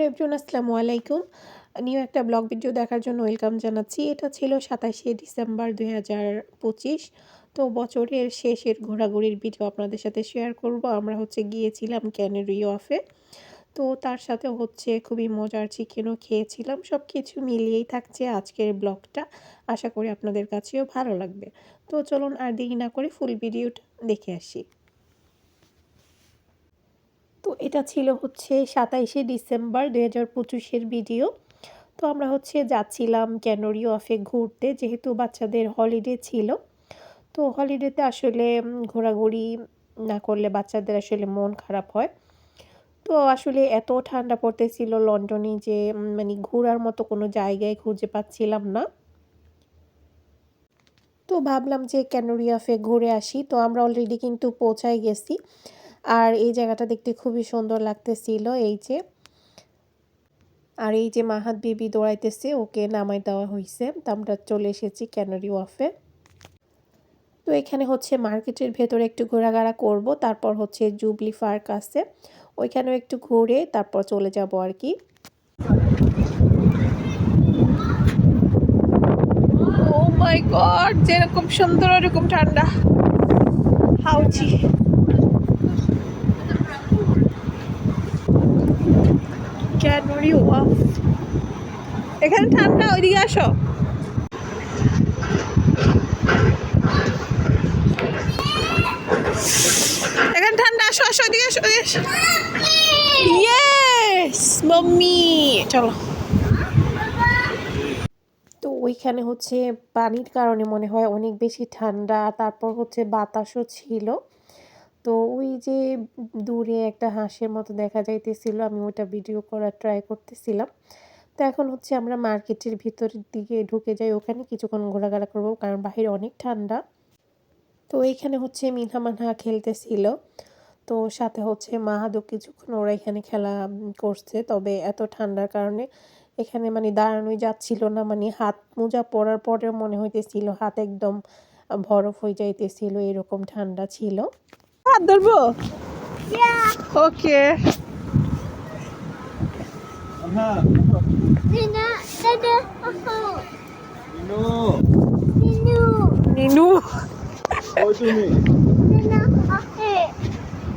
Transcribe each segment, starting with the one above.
Hello everyone, আসসালামু আলাইকুম। New একটা ব্লগ ভিডিও দেখার জন্য ওয়েলকাম জানাচ্ছি। এটা ছিল ২৭শে ডিসেম্বর ২০২৫। তো বছরের শেষের ঘোরাঘুরির ভিডিও আপনাদের সাথে শেয়ার করব। আমরা গিয়েছিলাম ক্যানারি ওয়ার্ফে। তো তার সাথে খুবই মজার চিকেনও খেয়েছিলাম। সব কিছু মিলিয়েই থাকছে আজকের ব্লগটা। আশা করি আপনাদের কাছেও ভালো লাগবে। তো চলুন আর দেরি না করে ফুল ভিডিওটা দেখে আসি। তো এটা ছিল ২৭শে ডিসেম্বর ২০২৫-এর ভিডিও। তো আমরা যাচ্ছিলাম ক্যানারি ওয়ার্ফে ঘুরতে, যেহেতু বাচ্চাদের হলিডে ছিল। তো হলিডেতে আসলে ঘোরাঘুরি না করলে বাচ্চাদের আসলে মন খারাপ হয়। তো আসলে এত ঠান্ডা পড়তেছিল লন্ডনে যে মানে ঘোরার মতো কোনো জায়গায় খুঁজে পাচ্ছিলাম না। তো ভাবলাম যে ক্যানারি ওয়ার্ফে ঘুরে আসি। তো আমরা অলরেডি কিন্তু পৌঁছায় গেছি। আর এই জায়গাটা দেখতে খুবই সুন্দর লাগতেছিল। এই যে মাহাত বেবি দৌড়াইতেছে, ওকে নামাই দেওয়া হয়েছে। তো আমরা চলে এসেছি ক্যানারি ওয়ার্ফে। তো এখানে মার্কেটের ভেতরে একটু ঘোরাঘোরা করব, তারপর জুবলি পার্ক আছে, ওইখানেও একটু ঘুরে তারপর চলে যাব আর কি। ও মাই গড, যেরকম সুন্দর ওরকম ঠান্ডা। হাউচি ক্যানারি ওয়ার্ফ, এখানে ঠান্ডা, ওইদিকে আসো। এখানে ঠান্ডা, আসো আসো, ওইদিকে আসো। ইয়েস মাম্মি, চলো। তো ওইখানে পানির কারণে মনে হয় অনেক বেশি ঠান্ডা, তারপর বাতাসও ছিল। তো ওই যে দূরে একটা হাঁসের মতো দেখা যাইতেছিল, আমি ওটা ভিডিও করার ট্রাই করতেছিলাম। তো এখন আমরা মার্কেটের ভিতরের দিকে ঢুকে যাই, ওখানে কিছুক্ষণ ঘোরাঘোরা করবো কারণ বাইরে অনেক ঠান্ডা। তো এইখানে মিনহা মানহা খেলতেছিল। তো সাথে মাহাদও কিছুক্ষণ ওরা এখানে খেলা করছে। তবে এত ঠান্ডার কারণে এখানে মানে দাঁড়ানোই যাচ্ছিল না। মানে হাত মোজা পরার পরেও মনে হইতেছিল হাত একদম বরফ হয়ে যাইতেছিল, এরকম ঠান্ডা ছিল। হাত ধরবো? ওকে। নিনু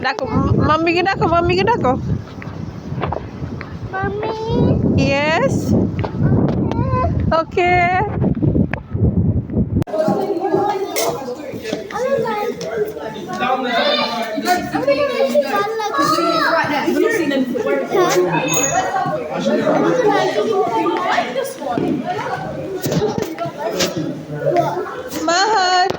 ডাকো, মাম্মিকে ডাকো, মাম্মিকে ডাকো। ইয়েস, ওকে। মাহাত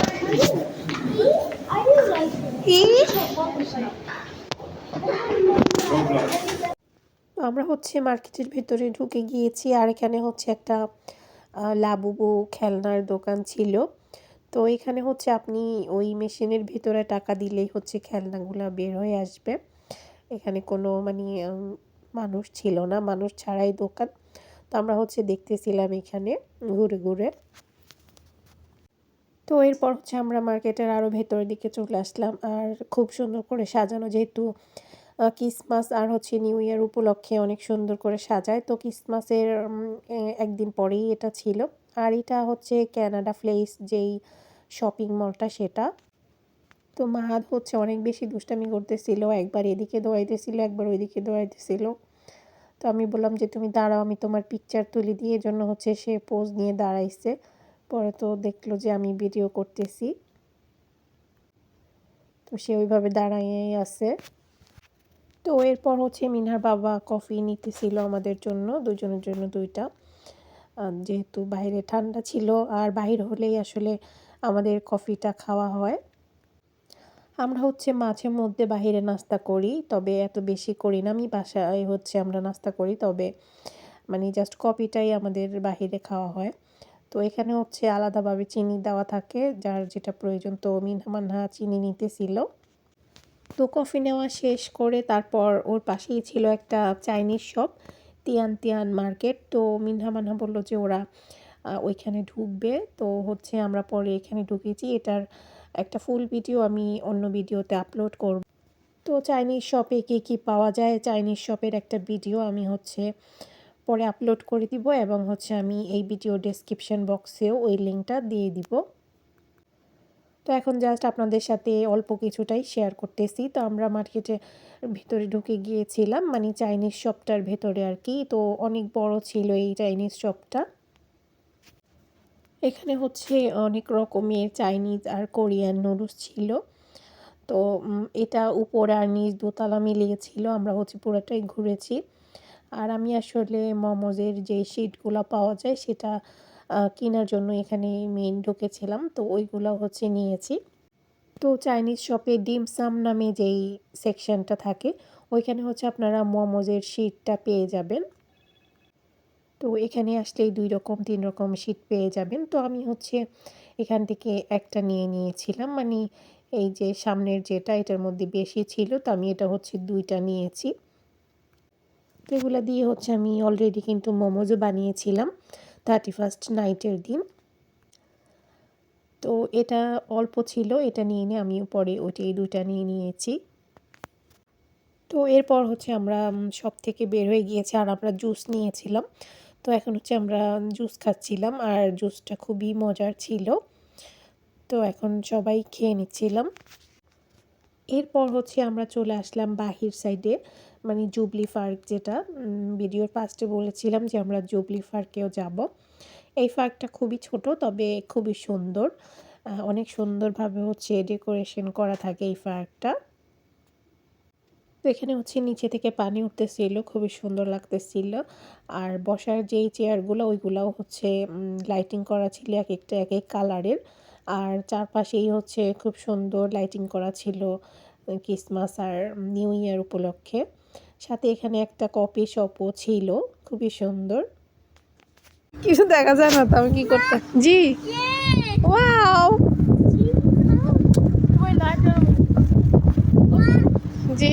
আমরা মার্কেটের ভেতরে ঢুকে গিয়েছি। আর এখানে একটা লাবুবু খেলনার দোকান ছিল। তো এখানে আপনি ওই মেশিনের ভিতরে টাকা দিলেই খেলনাগুলা বের হয়ে আসবে। এখানে কোনো মানে মানুষ ছিল না, মানুষ ছাড়াই দোকান। তো আমরা দেখতেছিলাম এখানে ঘুরে ঘুরে। তো এরপর আমরা মার্কেটের আরও ভেতরের দিকে চলে আসলাম। আর খুব সুন্দর করে সাজানো, যেহেতু ক্রিসমাস আর নিউ ইয়ার উপলক্ষে অনেক সুন্দর করে সাজায়। তো ক্রিসমাসের একদিন পরেই এটা ছিল। আর এটা ক্যানাডা প্লেস যেই শপিং মলটা, সেটা। তো মাহাত অনেক বেশি দুষ্টামি করতেছিল, একবার এদিকে দৌড়াইতেছিল, একবার ওইদিকে দৌড়াইতেছিল। তো আমি বললাম যে তুমি দাঁড়াও, আমি তোমার পিকচার তুলি দিয়ে, এই জন্য সে পোজ নিয়ে দাঁড়াইছে। পরে তো দেখলো যে আমি ভিডিও করতেছি, তো সে ওইভাবে দাঁড়াইয়েই আছে। তো এরপর মিনহার বাবা কফি নিতেছিল আমাদের জন্য, দুজনের জন্য দুইটা, যেহেতু বাইরে ঠান্ডা ছিল। আর বাইরে হলেই আসলে আমাদের কফিটা খাওয়া হয়। আমরা মাঝে মধ্যে বাইরে নাস্তা করি, তবে এত বেশি করি না। আমি বাসায় আমরা নাস্তা করি, তবে মানে জাস্ট কফিটাই আমাদের বাইরে খাওয়া হয়। তো এখানে আলাদাভাবে চিনি দেওয়া থাকে, যার যেটা প্রয়োজন। তো মিনহা মানহা চিনি নিতেছিল। তো কফি নেওয়া শেষ করে তারপর ওর পাশেই ছিল একটা Chinese shop, Tian Tian market. তো মিনহা মানহা বললো যে ওরা ওইখানে ঢুকবে। তো আমরা পরে এখানে ঢুকেছি। এটার একটা ফুল ভিডিও আমি অন্য ভিডিওতে আপলোড করব। তো চাইনিজ শপে কী পাওয়া যায়, চাইনিজ শপের একটা ভিডিও আমি পরে আপলোড করে দিব এবং আমি এই ভিডিও ডেসক্রিপশন বক্সেও ওই লিঙ্কটা দিয়ে দিব। তো এখন জাস্ট আপনাদের সাথে অল্প কিছুটাই শেয়ার করতেছি। তো আমরা মার্কেটের ভিতরে ঢুকে গিয়েছিলাম, মানে চাইনিজ শপটার ভেতরে আর কি। তো অনেক বড় ছিল এই চাইনিজ শপটা। এখানে অনেক রকমের চাইনিজ আর কোরিয়ান নুডলস ছিল। তো এটা উপর আর নিচ দোতলা মিলিয়ে ছিল। আমরা পুরোটাই ঘুরেছি। আর আমি আসলে মোমোজের যে শিটগুলো পাওয়া যায় সেটা কেনার জন্য এখানে মেইন ঢুকেছিলাম। তো ওইগুলো নিয়েছি। তো চাইনিজ শপে ডিমসাম নামে যেই সেকশনটা থাকে ওইখানে আপনারা মোমোজের শিটটা পেয়ে যাবেন। তো এখানে আসলেই 2 রকম 3 রকম শিট পেয়ে যাবেন। তো আমি এখান থেকে একটা নিয়ে নিয়েছিলাম, মানে এই যে সামনের যেটা এটার মধ্যে বেশি ছিল, তো আমি এটা 2টা নিয়েছি। তো এগুলো দিয়ে আমি অলরেডি কিন্তু মোমোজও বানিয়েছিলাম 31st নাইটের দিন। তো এটা অল্প ছিল, এটা নিয়ে আমি পরে এই 2টা নিয়ে নিয়েছি। তো এরপর আমরা শপ থেকে বের হয়ে গিয়েছি আর আমরা জুস নিয়েছিলাম। তো এখন আমরা জুস খাচ্ছিলাম আর জুসটা খুবই মজার ছিল। তো এখন সবাই খেয়ে নিচ্ছিলাম। এরপর আমরা চলে আসলাম বাহির সাইডে, মানে জুবলি পার্ক, যেটা ভিডিওর ফার্স্টে বলেছিলাম যে আমরা জুবলি পার্কেও যাব। এই পার্কটা খুবই ছোট, তবে খুবই সুন্দর। অনেক সুন্দরভাবে ডেকোরেশন করা থাকে এই পার্কটা। তো এখানে নিচে থেকে পানি উঠতেছিল, খুবই সুন্দর লাগতেছিল। আর বসার যেই চেয়ারগুলো ওইগুলাও লাইটিং করা ছিল এক একটা এক এক কালারের। আর চারপাশেই খুব সুন্দর লাইটিং করা ছিল ক্রিসমাস আর নিউ ইয়ার উপলক্ষে। সাথে এখানে একটা কফি শপও ছিল, খুবই সুন্দর। কিছু দেখা যায় না, তো আমি কি করতে জি ওয়াও জি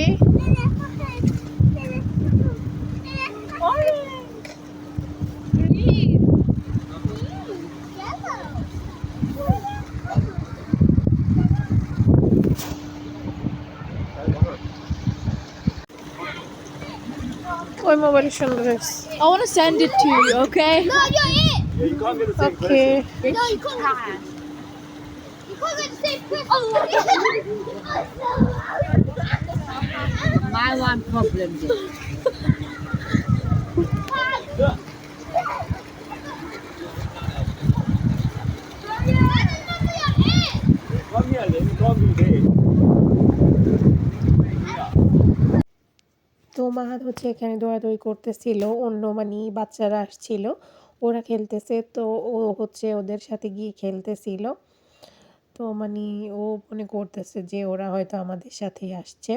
ওই মোবাইল সুন্দর আছে। I want to send it to you, okay? No, you're it. Yeah, you can't get the same okay person. No, you can't. You can't get the same person. My one problem is Come here, then you can't be there. তো মাহাত এখানে দৌড়াদৌড়ি করতেছিল, অন্য মানে বাচ্চারা আসছিল, ওরা খেলতেছে, তো ও ওদের সাথে গিয়ে খেলতেছিল। তো মানে ও মনে করতেছে যে ওরা হয়তো আমাদের সাথেই আসছে।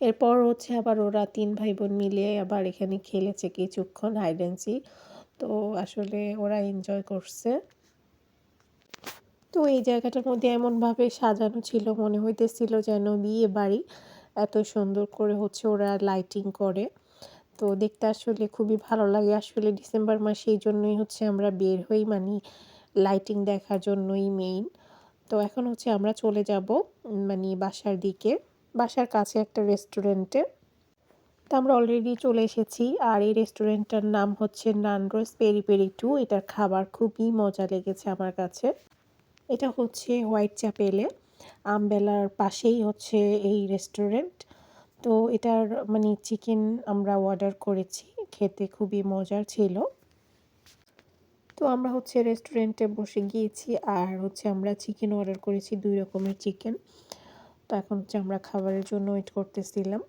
এরপর আবার ওরা 3 ভাই বোন মিলে আবার এখানে খেলেছে কিছুক্ষণ হাইড অ্যান্ড সিক। তো আসলে ওরা এনজয় করছে। তো এই জায়গাটার মধ্যে এমনভাবে সাজানো ছিল, মনে হইতেছিল যেন বিয়ে বাড়ি। এত সুন্দর করে ওরা লাইটিং করে। তো দেখতে আসলে খুবই ভালো লাগে। আসলে ডিসেম্বর মাসে এই জন্যই আমরা বের হই, মানে লাইটিং দেখার জন্যই মেইন। তো এখন আমরা চলে যাব মানে বাসার দিকে, বাসার কাছে একটা রেস্টুরেন্টে। তো আমরা অলরেডি চলে এসেছি। আর এই রেস্টুরেন্টটার নাম নানরোজ পেরি পেরি 2। এটার খাবার খুবই মজা লেগেছে আমার কাছে। এটা হোয়াইট চ্যাপেলে আমবেলার পাশেই এই রেস্টুরেন্ট। তো এটার মানে চিকেন আমরা অর্ডার করেছি, খেতে খুবই মজার ছিল। তো আমরা রেস্টুরেন্টে বসে গিয়েছি আর আমরা চিকেন অর্ডার করেছি, 2 রকমের চিকেন। তো এখন আমরা খাবারের জন্য ওয়েট করতেছিলাম।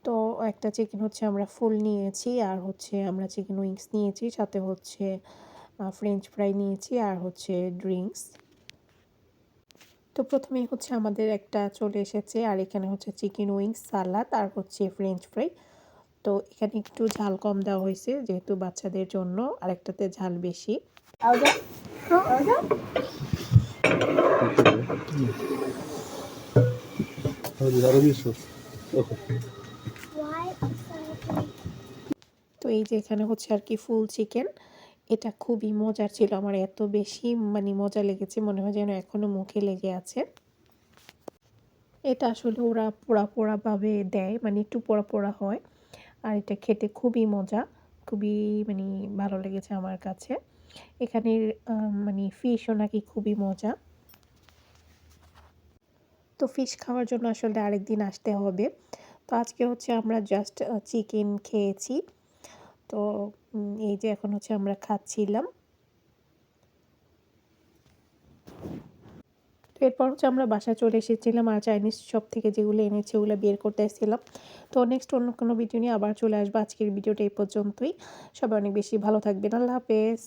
তো একটা চিকেন আমরা ফুল নিয়েছি আর আমরা চিকেন উইংস নিয়েছি, সাথে ফ্রেঞ্চ ফ্রাই নিয়েছি আর ড্রিঙ্কস। তো প্রথমেই আমাদের একটা চলে এসেছে, আর এখানে চিকেন উইংস, সালাদ আর ফ্রেঞ্চ ফ্রাই। তো এখানে একটু ঝাল কম দেওয়া হয়েছে যেহেতু বাচ্চাদের জন্য, আর একটাতে ঝাল বেশি। তো এই যে এখানে আর কি ফুল চিকেন, এটা খুবই মজার ছিল। আমার এত বেশি মানে মজা লেগেছে, মনে হয় যেন এখনো মুখে লেগে আছে। এটা আসলে ওরা পোড়া পোড়াভাবে দেয়, মানে একটু পোড়া পোড়া হয়। আর এটা খেতে খুবই মজা, খুবই মানে ভালো লেগেছে আমার কাছে। এখানের মানে ফিশও নাকি খুবই মজা। তো ফিশ খাওয়ার জন্য আসলে আরেকদিন আসতে হবে। তো আজকে হচ্ছে আমরা জাস্ট চিকেন খেয়েছি। তো এই যে এখন হচ্ছে আমরা খাচ্ছিলাম। তো এরপর হচ্ছে আমরা বাসায় চলে এসেছিলাম আর চাইনিজ শপ থেকে যেগুলো এনেছি ওগুলো বের করতে এসেছিলাম। তো নেক্সট অন্য কোনো ভিডিও নিয়ে আবার চলে আসবো। আজকের ভিডিওটা এই পর্যন্তই। সবাই অনেক বেশি ভালো থাকবেন। আল্লাহ হাফেজ।